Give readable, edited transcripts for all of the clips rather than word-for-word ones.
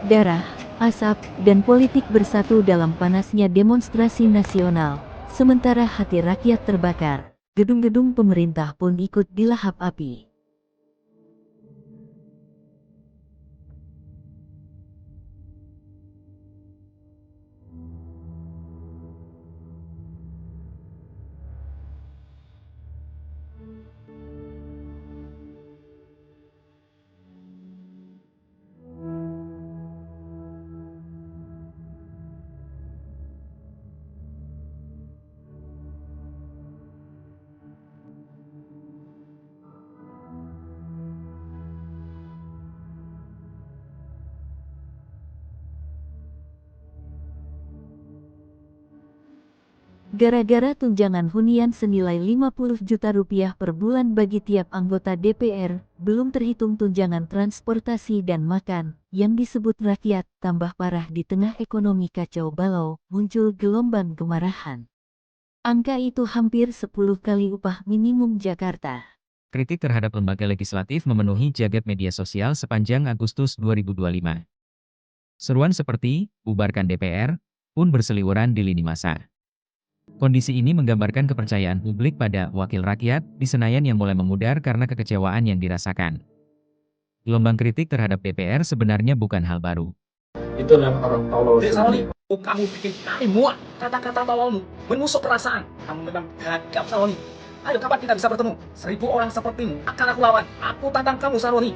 Darah, asap, dan politik bersatu dalam panasnya demonstrasi nasional. Sementara hati rakyat terbakar, gedung-gedung pemerintah pun ikut dilahap api. Gara-gara tunjangan hunian senilai 50 juta rupiah per bulan bagi tiap anggota DPR, belum terhitung tunjangan transportasi dan makan, yang disebut rakyat, tambah parah di tengah ekonomi kacau balau, muncul gelombang kemarahan. Angka itu hampir 10 kali upah minimum Jakarta. Kritik terhadap lembaga legislatif memenuhi jagat media sosial sepanjang Agustus 2025. Seruan seperti, bubarkan DPR, pun berseliweran di lini masa. Kondisi ini menggambarkan kepercayaan publik pada wakil rakyat di Senayan yang mulai memudar karena kekecewaan yang dirasakan. Gelombang kritik terhadap DPR sebenarnya bukan hal baru. Itu namanya orang tolol. Kamu bikin kami muak. Kata-kata tololmu menusuk perasaan. Kamu memang gagap, Saroni. Ayo, kapan kita bisa bertemu? 1000 orang sepertimu akan aku lawan. Aku tantang kamu, Saroni.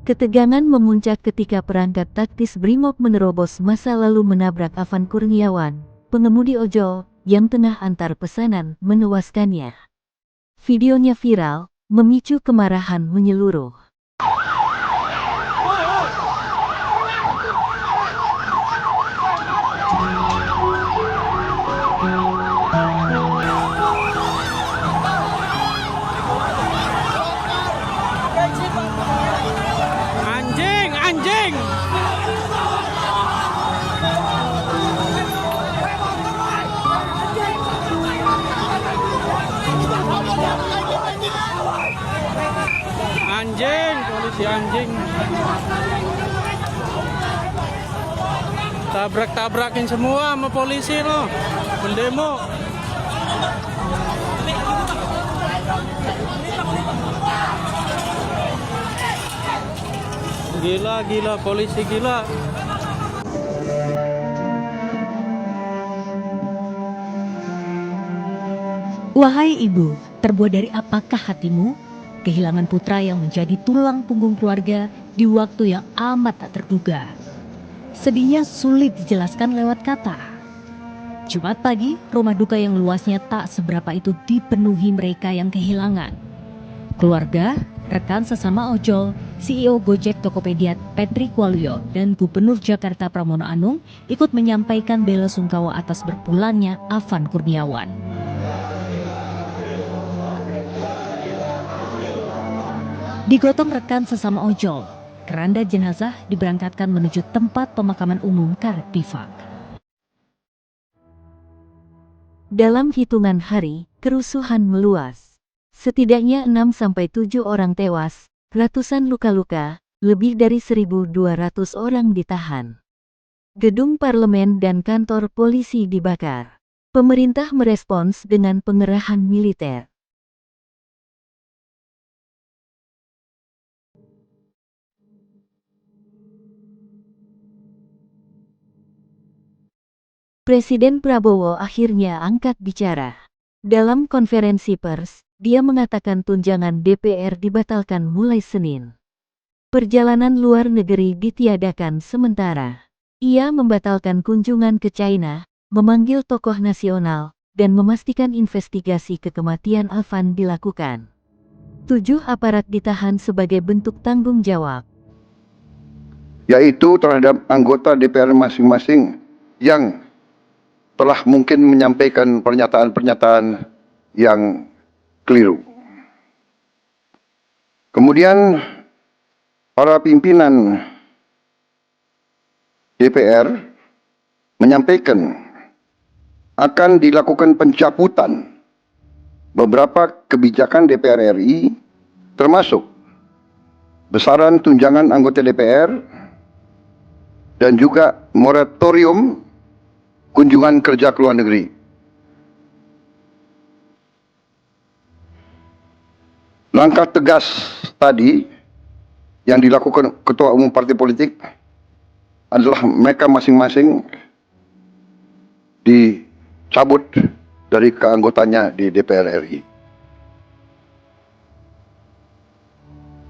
Ketegangan memuncak ketika perangkat taktis Brimob menerobos masa lalu menabrak Avan Kurniawan, pengemudi ojol, yang tengah antar pesanan, menewaskannya. Videonya viral, memicu kemarahan menyeluruh. Anjing! Anjing, polisi anjing. Tabrak-tabrakin semua sama polisi loh. Pendemo. Gila, polisi gila. Wahai ibu, terbuat dari apakah hatimu? Kehilangan putra yang menjadi tulang punggung keluarga di waktu yang amat tak terduga. Sedihnya sulit dijelaskan lewat kata. Jumat pagi, rumah duka yang luasnya tak seberapa itu dipenuhi mereka yang kehilangan. Keluarga, rekan sesama ojol, CEO Gojek Tokopedia Patrick Waluyo, dan Gubernur Jakarta Pramono Anung ikut menyampaikan bela sungkawa atas berpulangnya Afan Kurniawan. Digotong rekan sesama ojol, keranda jenazah diberangkatkan menuju tempat pemakaman umum Karet Bifak. Dalam hitungan hari, kerusuhan meluas. Setidaknya 6-7 orang tewas, ratusan luka-luka, lebih dari 1.200 orang ditahan. Gedung parlemen dan kantor polisi dibakar. Pemerintah merespons dengan pengerahan militer. Presiden Prabowo akhirnya angkat bicara. Dalam konferensi pers, dia mengatakan tunjangan DPR dibatalkan mulai Senin. Perjalanan luar negeri ditiadakan sementara. Ia membatalkan kunjungan ke China, memanggil tokoh nasional, dan memastikan investigasi ke kematian Afan dilakukan. 7 aparat ditahan sebagai bentuk tanggung jawab. Yaitu terhadap anggota DPR masing-masing yang telah mungkin menyampaikan pernyataan-pernyataan yang keliru. Kemudian para pimpinan DPR menyampaikan akan dilakukan pencabutan beberapa kebijakan DPR RI, termasuk besaran tunjangan anggota DPR dan juga moratorium kunjungan kerja ke luar negeri. Langkah tegas tadi yang dilakukan ketua umum partai politik adalah mereka masing-masing dicabut dari keanggotanya di DPR RI.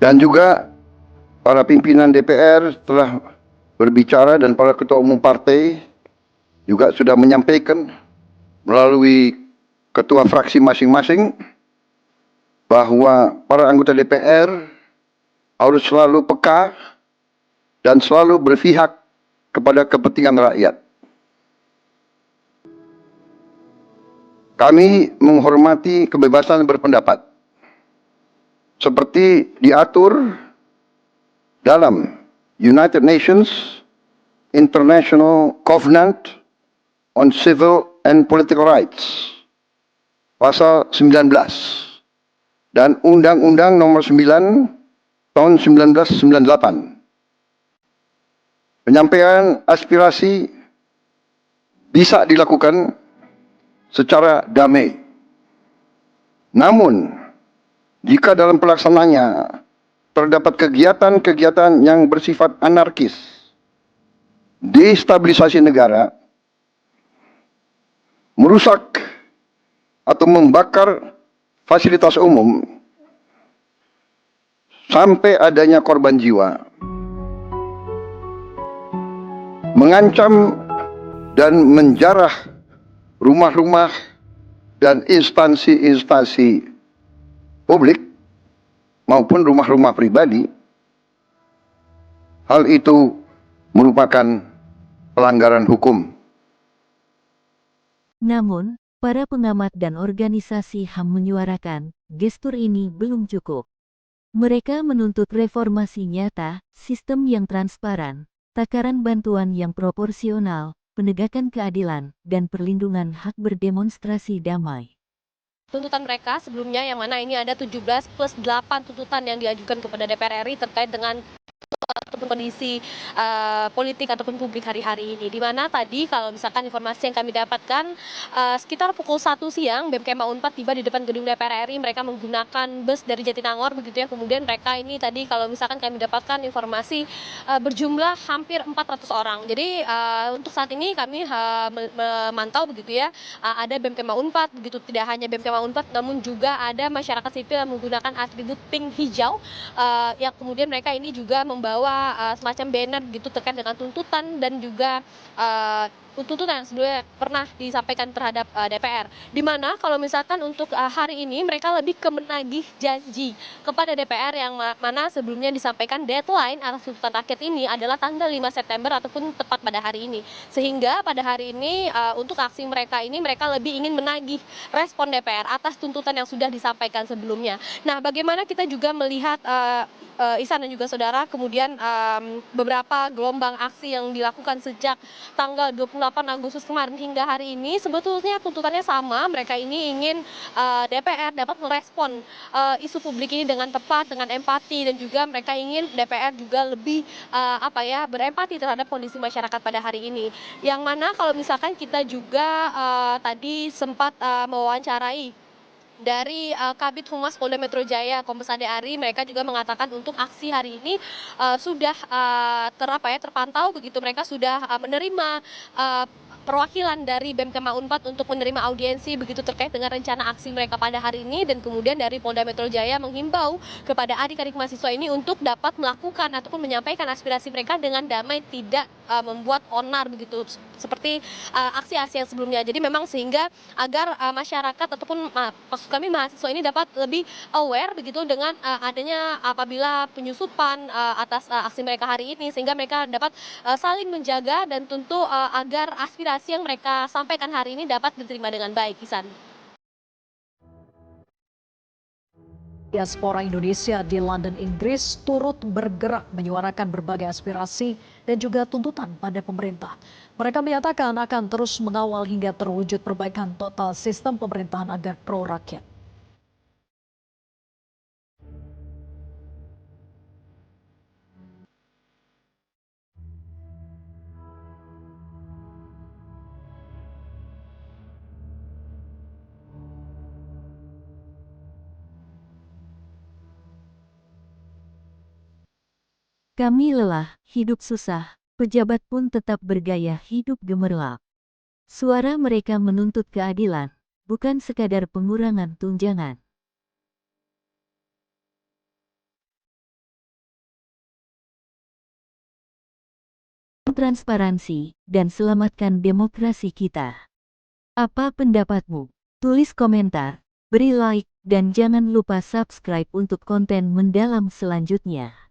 Dan juga para pimpinan DPR telah berbicara dan para ketua umum partai juga sudah menyampaikan melalui ketua fraksi masing-masing bahwa para anggota DPR harus selalu peka dan selalu berpihak kepada kepentingan rakyat. Kami menghormati kebebasan berpendapat seperti diatur dalam United Nations International Covenant on Civil and Political Rights, pasal 19, dan Undang-Undang Nomor 9 tahun 1998. Penyampaian aspirasi bisa dilakukan secara damai. Namun, jika dalam pelaksananya terdapat kegiatan-kegiatan yang bersifat anarkis, destabilisasi negara, merusak atau membakar fasilitas umum, sampai adanya korban jiwa, mengancam dan menjarah rumah-rumah dan instansi-instansi publik maupun rumah-rumah pribadi, hal itu merupakan pelanggaran hukum. Namun, para pengamat dan organisasi HAM menyuarakan, gestur ini belum cukup. Mereka menuntut reformasi nyata, sistem yang transparan, takaran bantuan yang proporsional, penegakan keadilan, dan perlindungan hak berdemonstrasi damai. Tuntutan mereka sebelumnya yang mana ini ada 17 plus 8 tuntutan yang diajukan kepada DPR RI terkait dengan ataupun kondisi politik ataupun publik hari-hari ini. Di mana tadi kalau misalkan informasi yang kami dapatkan sekitar pukul 1 siang BEM Unpad tiba di depan gedung DPR RI, mereka menggunakan bus dari Jatinangor begitu ya. Kemudian mereka ini tadi kalau misalkan kami dapatkan informasi berjumlah hampir 400 orang. Jadi untuk saat ini kami memantau begitu ya, ada BEM Unpad begitu, tidak hanya BEM Unpad namun juga ada masyarakat sipil yang menggunakan atribut pink hijau yang kemudian mereka ini juga membawa membawa semacam banner gitu terkait dengan tuntutan dan juga tuntutan yang sebelumnya pernah disampaikan terhadap DPR. Di mana kalau misalkan untuk hari ini mereka lebih ke menagih janji kepada DPR yang mana sebelumnya disampaikan deadline atas tuntutan rakyat ini adalah tanggal 5 September ataupun tepat pada hari ini. Sehingga pada hari ini untuk aksi mereka ini mereka lebih ingin menagih respon DPR atas tuntutan yang sudah disampaikan sebelumnya. Nah, bagaimana kita juga melihat Ihsan dan juga saudara, kemudian beberapa gelombang aksi yang dilakukan sejak tanggal 28 Agustus kemarin hingga hari ini sebetulnya tuntutannya sama. Mereka ini ingin DPR dapat merespon isu publik ini dengan tepat, dengan empati, dan juga mereka ingin DPR juga lebih berempati terhadap kondisi masyarakat pada hari ini. Yang mana kalau misalkan kita juga tadi sempat mewawancarai dari Kabid Humas Polda Metro Jaya, Kombes Ade Ari, mereka juga mengatakan untuk aksi hari ini sudah terpantau begitu, mereka sudah menerima perwakilan dari BEM Kema Unpad untuk menerima audiensi begitu terkait dengan rencana aksi mereka pada hari ini, dan kemudian dari Polda Metro Jaya menghimbau kepada adik-adik mahasiswa ini untuk dapat melakukan ataupun menyampaikan aspirasi mereka dengan damai, tidak membuat onar begitu seperti aksi-aksi yang sebelumnya. Jadi memang sehingga agar masyarakat ataupun maksud kami mahasiswa ini dapat lebih aware begitu dengan adanya apabila penyusupan atas aksi mereka hari ini, sehingga mereka dapat saling menjaga dan tentu agar aspirasi yang mereka sampaikan hari ini dapat diterima dengan baik. Ihsan. Diaspora Indonesia di London, Inggris turut bergerak menyuarakan berbagai aspirasi dan juga tuntutan pada pemerintah. Mereka menyatakan akan terus mengawal hingga terwujud perbaikan total sistem pemerintahan agar pro rakyat. Kami lelah, hidup susah, pejabat pun tetap bergaya hidup gemerlap. Suara mereka menuntut keadilan, bukan sekadar pengurangan tunjangan. Transparansi, dan selamatkan demokrasi kita. Apa pendapatmu? Tulis komentar, beri like, dan jangan lupa subscribe untuk konten mendalam selanjutnya.